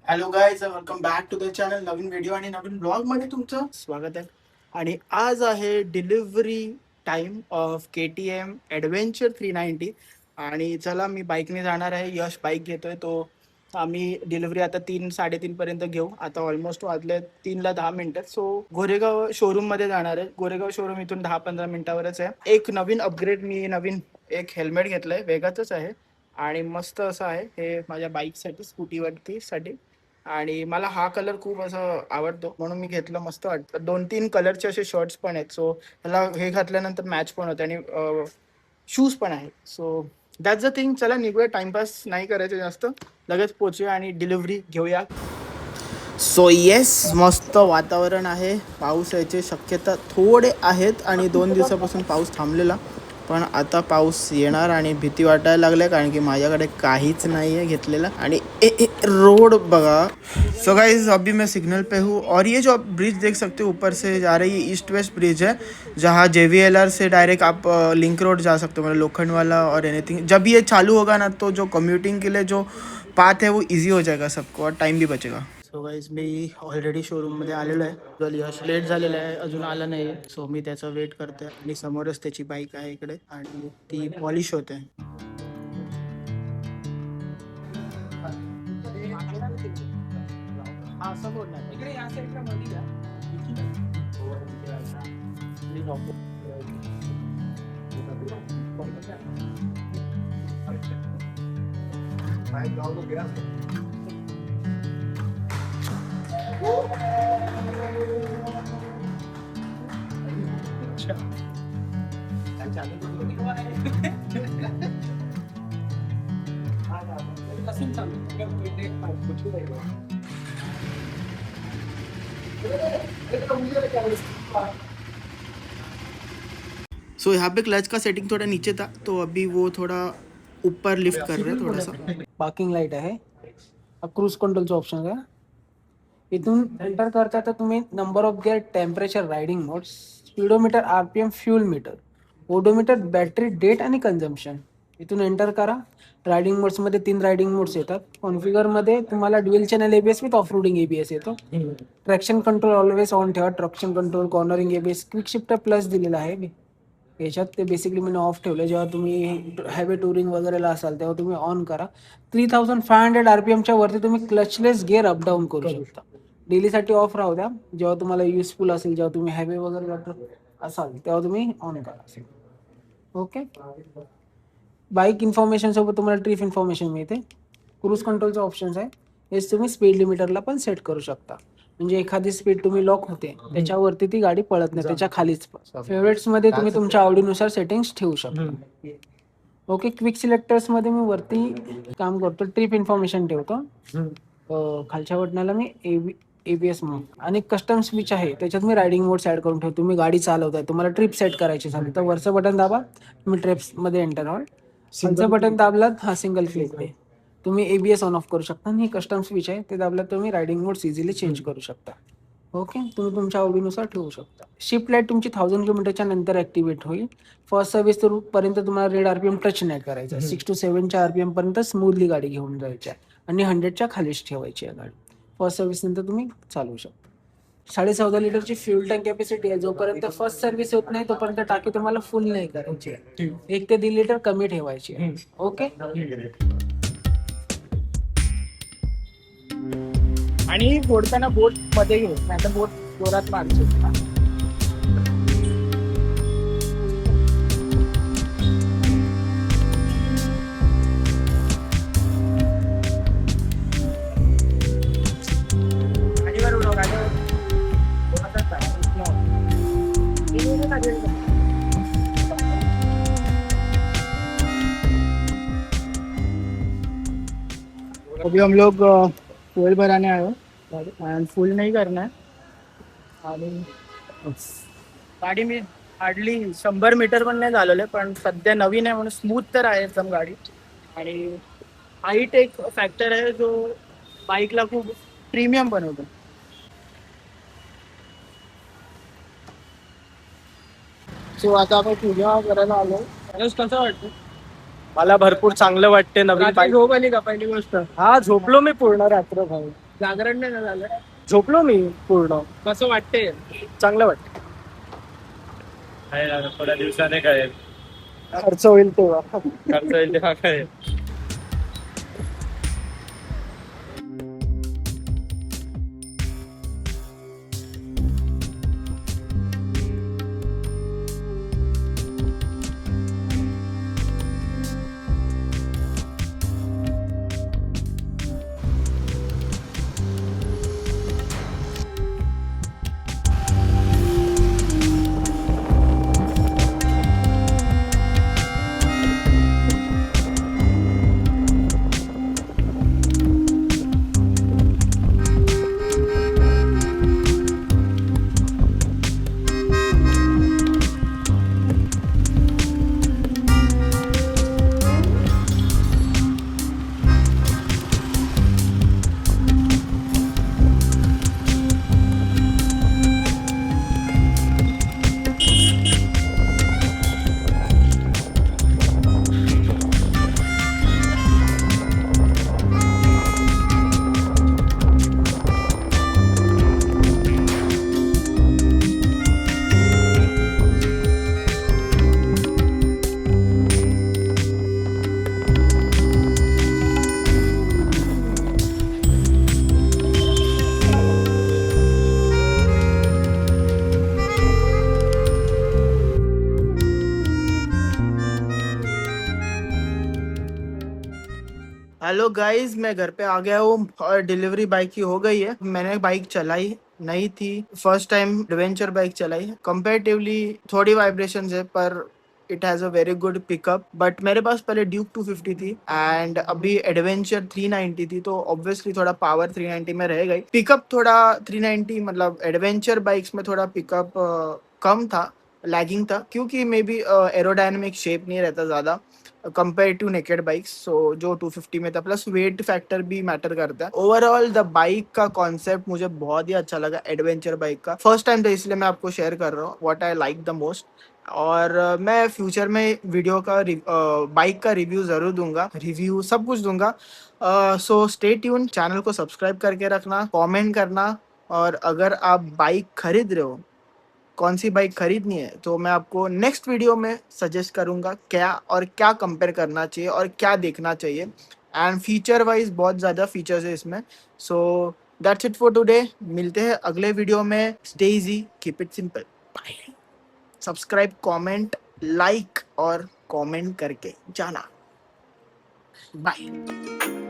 Hello guys, welcome back to the channel. नवीन video आणि नवीन ब्लॉग मध्ये तुमचं स्वागत आहे. आणि आज आहे delivery time of KTM adventure 390. आणि चला, मी बाईकने जाणार आहे. यश बाईक घेतोय तो. आम्ही डिलिव्हरी आता 3-3:30 पर्यंत घेऊ. आता ऑलमोस्ट वाजले 3:10. सो गोरेगाव शोरूम मध्ये जाणार आहे. गोरेगाव शोरूम इथून 10-15 मिनिटावरच आहे. एक नवीन अपग्रेड, मी नवीन एक हेल्मेट घेतलंय, वेगाचंच आहे आणि मस्त असं आहे हे माझ्या बाईकसाठी, स्कूटीवरती साठी. आणि मला हा कलर खूप असं आवडतो म्हणून मी घेतलं. मस्त वाटतं. 2-3 कलरचे असे शर्ट्स पण आहेत. सो त्याला हे घातल्यानंतर मॅच पण होते आणि शूज पण आहेत. So that's the thing. चला निघूया, टाइमपास नाही करायचं जास्त. लगेच पोचूया आणि डिलिव्हरी घेऊया. सो येस, मस्त वातावरण आहे. पाऊस याची शक्यता थोडे आहेत आणि 2 दिवसापासून पाऊस थांबलेला, पण आता पाऊस येणार आणि भीती वाटायला लागल्या कारण की माझ्याकडे काहीच नाही आहे घेतलेला. आणि रोड बघा. सो गाइस, अभी मैं सिग्नल पे हूँ और ये जो आप ब्रिज देख सकते हो ऊपर से जा रही है, ईस्ट वेस्ट ब्रिज है, जहाँ JVLR से डायरेक्ट आप लिंक रोड जा सकते हो, मतलब लोखंड वाला और एनीथिंग. जब ये चालू होगा ना तो जो कम्यूटिंग के लिए जो पाथ है वो इजी हो जाएगा सबको और टाइम भी बचेगा. सो गाईज, मी ऑलरेडी शोरूममध्ये आलेलो आहे. तर यश लेट झालेला आहे, अजून आला नाही आहे. सो मी त्याचा वेट करते आणि समोरच त्याची बाईक आहे इकडे आणि ती पॉलिश होते. सो यहाँ पे क्लच का सेटिंग थोड़ा नीचे था, तो अभी वो थोड़ा ऊपर लिफ्ट कर रहे हैं थोड़ा सा. पार्किंग लाईट आहे. क्रूज कंट्रोलचा ऑप्शन आहे. इथून एंटर करता तर तुम्ही number of gear, temperature, riding mode, speedometer, RPM, fuel meter, odometer, battery, date आणि कन्झम्पशन. इथून एंटर करा. रायडिंग मोड्समध्ये 3 रायडिंग मोड्स येतात. कॉन्फिगरमध्ये तुम्हाला dual channel ABS with off roading ABS येतो. ट्रॅक्शन कंट्रोल ऑलवेज ऑन ठेवा. Traction control, cornering ABS, quick shifter plus दिलेला आहे याच्यात. ते बेसिकली मी ऑफ ठेवलं. जेव्हा तुम्ही हायवे टुरिंग वगैरेला असाल तेव्हा तुम्ही ऑन करा. 3500 RPMच्या वरती तुम्ही क्लचलेस गिअर अपडाऊन करू शकता. डेलीसाठी ऑफ राहू द्या. जेव्हा तुम्हाला युजफुल असेल, जेव्हा तुम्ही हायवे वगैरे जात असाल तेव्हा तुम्ही ऑन करा. ओके. बाईक इन्फॉर्मेशन सोबत तुम्हाला ट्रिप इन्फॉर्मेशन मिळते. क्रूज कंट्रोलचे ऑप्शन्स आहे. हेच तुम्ही स्पीड लिमिटरला पण सेट करू शकता. म्हणजे एखादी स्पीड तुम्ही लॉक होते त्याच्यावरती ती गाडी पळत नाही, त्याच्या खालीच. फेवरेट्स मध्ये तुम्ही तुमच्या आवडीनुसार सेटिंग्स ठेवू शकता. ओके. क्विक सिलेक्टर्स मध्ये मी वरती काम करतो, ट्रिप इन्फॉर्मेशन ठेवतो. खालच्या बटनाला मी ABS मोड आणि कस्टम स्विच आहे त्याच्यात मी रायडिंग मोड्स ऍड करून ठेवतो. तुम्ही गाडी चालवताय, तुम्हाला ट्रिप सेट करायची झाली तर वरचं बटन दाबा, तुम्ही ट्रिप्स मध्ये एंटर व्हाल. खालचं बटन दाबलात, हा सिंगल क्लिक आहे, तुम्ही ABS ऑन ऑफ करू शकता. आणि कस्टम स्विच आहे ते दाबलात तुम्ही रायडिंग मोड्स इझिली चेंज करू शकता. ओके. तुम्ही तुमच्या आवडीनुसार ठेवू शकता. शिफ्ट लाईट तुमची 1000 किलोमीटरच्या नंतर ऍक्टिव्हेट होईल. फर्स्ट सर्व्हिस पर्यंत तुम्हाला रेड RPM टच नाही करायचा. 6 to 7 RPM पर्यंत स्मूथली गाडी घेऊन जायची आणि 100च्या खालीच ठेवायची आहे गाडी. फर्स्ट सर्व्हिस नंतर तुम्ही चालवू शकता. 14.5 लिटरची फ्यूल टँक कॅपॅसिटी आहे. जोपर्यंत फर्स्ट सर्व्हिस होत नाही तोपर्यंत टाकी तुम्हाला फुल नाही करायची. 1 ते 1.5 लिटर कमी ठेवायची. ओके. आणि फोडताना बोट मध्ये घेऊ, नाही तर बोट जोरात मारतो. अभी हम लोग फुल भराने आए हो आणि फुल नाही करणार. आणि गाडी मी हार्डली 100 मीटर पण नाही झालेलं, पण सध्या नवीन आहे म्हणून स्मूथ तर आहे एकदम गाडी. आणि हाईट एक फॅक्टर आहे जो बाईकला खूप प्रीमियम बनवतो. सो आता आपण पूजा करायला आलो. कसं वाटतं? मला भरपूर चांगलं वाटते. नवीन रात्री झोप आली का पहिली गोष्ट? हा, झोपलो मी पूर्ण रात्र भाऊ. जागरण नाही ना झालं. झोपलो मी पूर्ण. कसं वाटते? चांगलं वाटतं. थोड्या दिवसाने काय खर्च होईल तेव्हा. खर्च येईल तेव्हा काय. हेलो गाइस, मैं घर पे आ गया हूँ और डिलीवरी बाइक की हो गई है। मैंने बाइक चलाई नहीं थी, फर्स्ट टाइम एडवेंचर बाइक चलाई है। कंपैरेटिवली थोड़ी वाइब्रेशंस है पर it has a very good pickup. But मेरे पास पहले ड्यूक 250 थी एंड अभी एडवेंचर 390 थी, तो ऑब्वियसली थोड़ा पावर 390 में रह गई। पिकअप थोड़ा 390 मतलब एडवेंचर बाइक्स में थोड़ा पिकअप कम था, लैगिंग था, क्योंकि मे बी एरोडायनेमिक शेप नहीं रहता ज़्यादा compare to naked bikes. So जो 250 में था, प्लस वेट फैक्टर भी मैटर करता है। ओवरऑल द बाइक का कॉन्सेप्ट मुझे बहुत ही अच्छा लगा, एडवेंचर बाइक का फर्स्ट टाइम था, इसलिए मैं आपको शेयर कर रहा हूँ what I like the most. और मैं फ्यूचर में वीडियो का बाइक का रिव्यू ज़रूर दूंगा, रिव्यू सब कुछ दूंगा। सो स्टे ट्यून, चैनल को सब्सक्राइब करके रखना, कमेंट करना। और अगर आप बाइक खरीद रहे हो, कौन सी बाइक खरीदनी है, तो मैं आपको नेक्स्ट वीडियो में सजेस्ट करूंगा क्या और क्या कंपेयर करना चाहिए और क्या देखना चाहिए। एंड फीचर वाइज बहुत ज़्यादा फीचर्स है इसमें। So that's it for today, मिलते हैं अगले वीडियो में। Stay easy, keep it simple, bye. Subscribe, comment, like और कमेंट करके जाना। बाय।